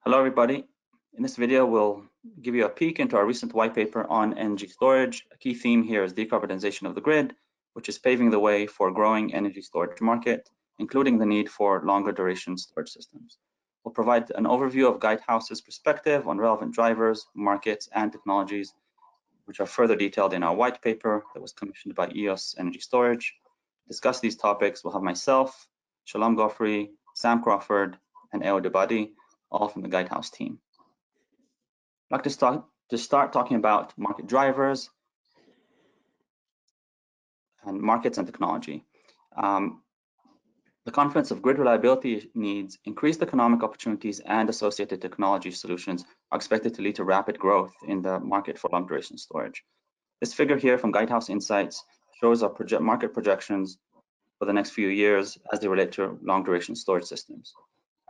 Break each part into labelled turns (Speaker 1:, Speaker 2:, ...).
Speaker 1: Hello, everybody. In this video, we'll give you a peek into our recent white paper on energy storage. A key theme here is decarbonization of the grid, which is paving the way for a growing energy storage market, including the need for longer duration storage systems. We'll provide an overview of Guidehouse's perspective on relevant drivers, markets, and technologies, which are further detailed in our white paper that was commissioned by Eos Energy Storage. To discuss these topics, we'll have myself, Shalom Goffrey, Sam Crawford, and Eo Debadi, all from the Guidehouse team. I'd like to start talking about market drivers and markets and technology. The confluence of grid reliability needs, increased economic opportunities, and associated technology solutions are expected to lead to rapid growth in the market for long duration storage. This figure here from Guidehouse Insights shows our market projections for the next few years as they relate to long duration storage systems.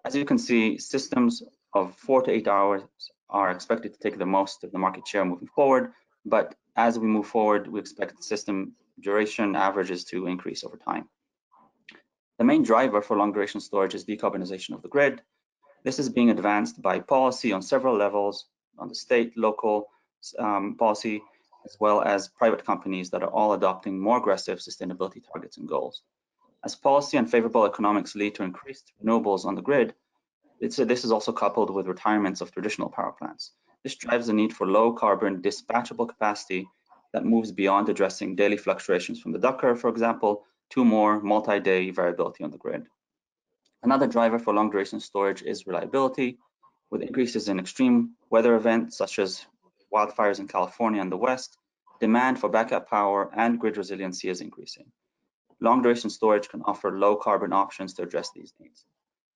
Speaker 1: As you can see, systems of 4 to 8 hours are expected to take the most of the market share moving forward, but as we move forward, we expect system duration averages to increase over time. The main driver for long duration storage is decarbonization of the grid. This is being advanced by policy on several levels, on the state, local policy, as well as private companies that are all adopting more aggressive sustainability targets and goals. As policy and favorable economics lead to increased renewables on the grid, this is also coupled with retirements of traditional power plants. This drives the need for low carbon dispatchable capacity that moves beyond addressing daily fluctuations from the duck curve, for example, to more multi-day variability on the grid. Another driver for long duration storage is reliability. With increases in extreme weather events such as wildfires in California and the West, demand for backup power and grid resiliency is increasing. Long duration storage can offer low carbon options to address these needs.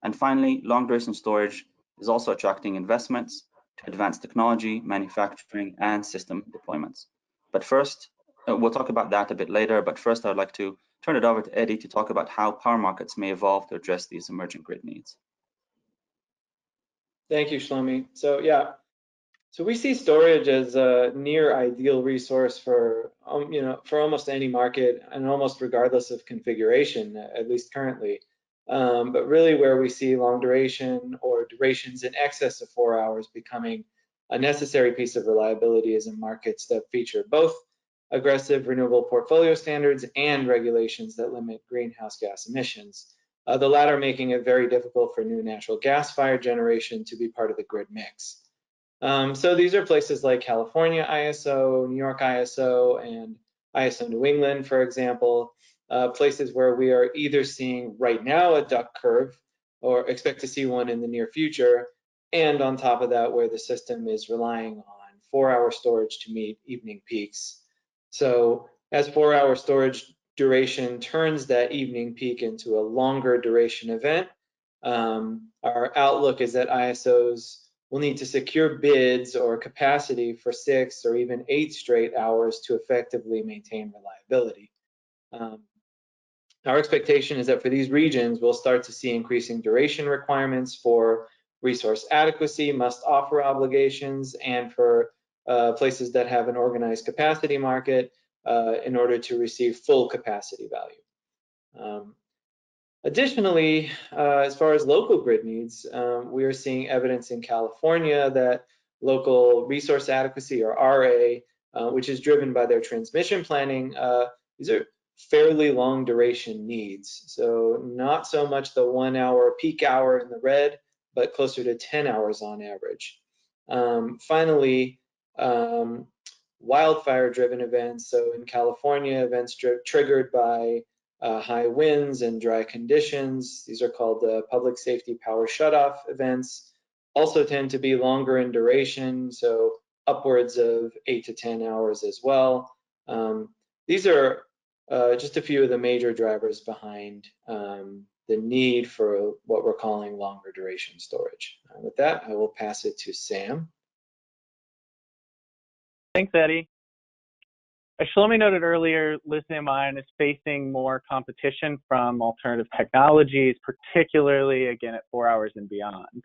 Speaker 1: And finally, long duration storage is also attracting investments to advance technology, manufacturing, and system deployments. But first, we'll talk about that a bit later, but first I'd like to turn it over to Eddie to talk about how power markets may evolve to address these emerging grid needs.
Speaker 2: Thank you, Shlomi. So we see storage as a near ideal resource for almost any market and almost regardless of configuration, at least currently. But really where we see long duration or durations in excess of 4 hours becoming a necessary piece of reliability is in markets that feature both aggressive renewable portfolio standards and regulations that limit greenhouse gas emissions, the latter making it very difficult for new natural gas-fired generation to be part of the grid mix. So these are places like California ISO, New York ISO, and ISO New England, for example, places where we are either seeing right now a duck curve or expect to see one in the near future, and on top of that, where the system is relying on 4-hour storage to meet evening peaks. So as 4-hour storage duration turns that evening peak into a longer duration event, our outlook is that ISOs will need to secure bids or capacity for 6 or even 8 straight hours to effectively maintain reliability. Our expectation is that for these regions, we'll start to see increasing duration requirements for resource adequacy, must offer obligations, and for places that have an organized capacity market in order to receive full capacity value. Additionally, as far as local grid needs, we are seeing evidence in California that local resource adequacy, or RA, which is driven by their transmission planning, these are fairly long duration needs. So not so much the 1 hour peak hour in the red, but closer to 10 hours on average. Finally, wildfire driven events. So in California, events triggered by high winds and dry conditions. These are called public safety power shutoff events. Also tend to be longer in duration, so upwards of 8 to 10 hours as well. These are just a few of the major drivers behind the need for what we're calling longer duration storage. With that, I will pass it to Sam.
Speaker 3: Thanks, Eddie. As Shlomi noted earlier, lithium-ion is facing more competition from alternative technologies, particularly, again, at 4 hours and beyond.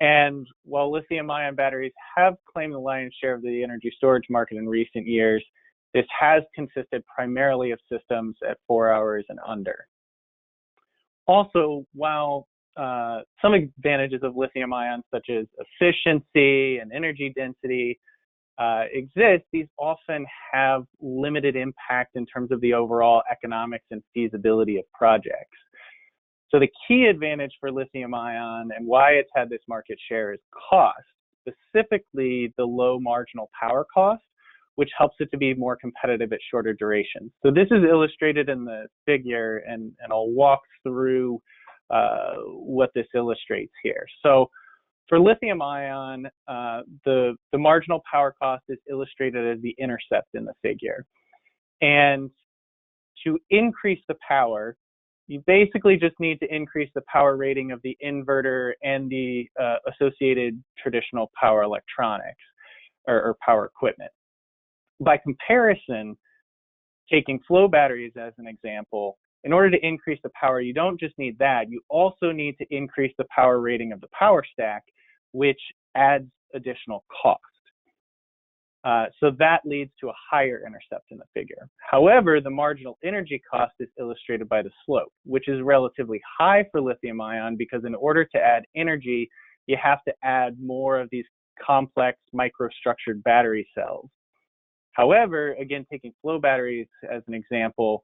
Speaker 3: And while lithium-ion batteries have claimed the lion's share of the energy storage market in recent years, this has consisted primarily of systems at 4 hours and under. Also, while some advantages of lithium ion, such as efficiency and energy density, exist, these often have limited impact in terms of the overall economics and feasibility of projects. So the key advantage for lithium ion and why it's had this market share is cost, specifically the low marginal power cost, which helps it to be more competitive at shorter durations. So this is illustrated in the figure, and I'll walk through what this illustrates here. So for lithium ion, the marginal power cost is illustrated as the intercept in the figure. And to increase the power, you basically just need to increase the power rating of the inverter and the associated traditional power electronics or power equipment. By comparison, taking flow batteries as an example, in order to increase the power, you don't just need that, you also need to increase the power rating of the power stack, which adds additional cost. So that leads to a higher intercept in the figure. However, the marginal energy cost is illustrated by the slope, which is relatively high for lithium ion because in order to add energy, you have to add more of these complex microstructured battery cells. However, again, taking flow batteries as an example,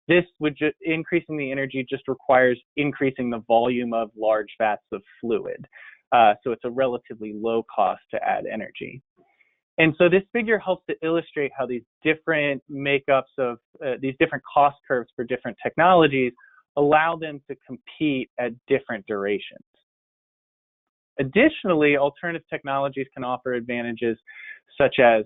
Speaker 3: this would increasing the energy just requires increasing the volume of large vats of fluid. So it's a relatively low cost to add energy. And so this figure helps to illustrate how these different makeups of these different cost curves for different technologies allow them to compete at different durations. Additionally, alternative technologies can offer advantages such as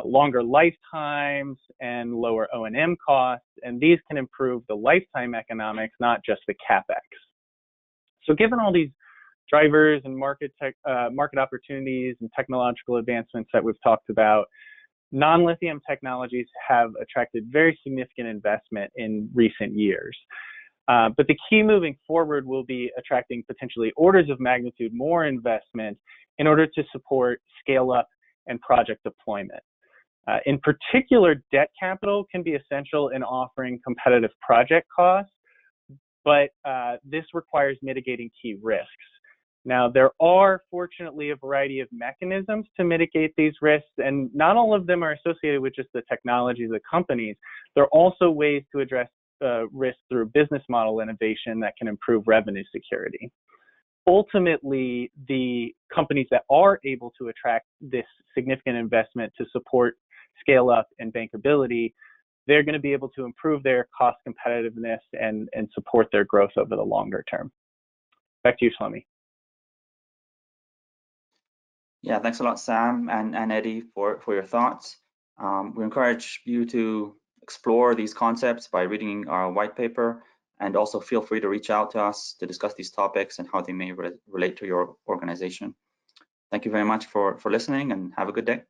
Speaker 3: longer lifetimes and lower O&M costs, and these can improve the lifetime economics, not just the CapEx. So given all these drivers and market opportunities and technological advancements that we've talked about, non-lithium technologies have attracted very significant investment in recent years. But the key moving forward will be attracting potentially orders of magnitude more investment in order to support scale up and project deployment. In particular, debt capital can be essential in offering competitive project costs, but this requires mitigating key risks. Now, there are fortunately a variety of mechanisms to mitigate these risks, and not all of them are associated with just the technologies of the companies. There are also ways to address risk through business model innovation that can improve revenue security. Ultimately, the companies that are able to attract this significant investment to support scale up and bankability, they're going to be able to improve their cost competitiveness and support their growth over the longer term. Back to you, Shlomi.
Speaker 1: Yeah, thanks a lot, Sam and Eddie, for your thoughts. We encourage you to explore these concepts by reading our white paper, and also feel free to reach out to us to discuss these topics and how they may relate to your organization. Thank you very much for listening, and have a good day.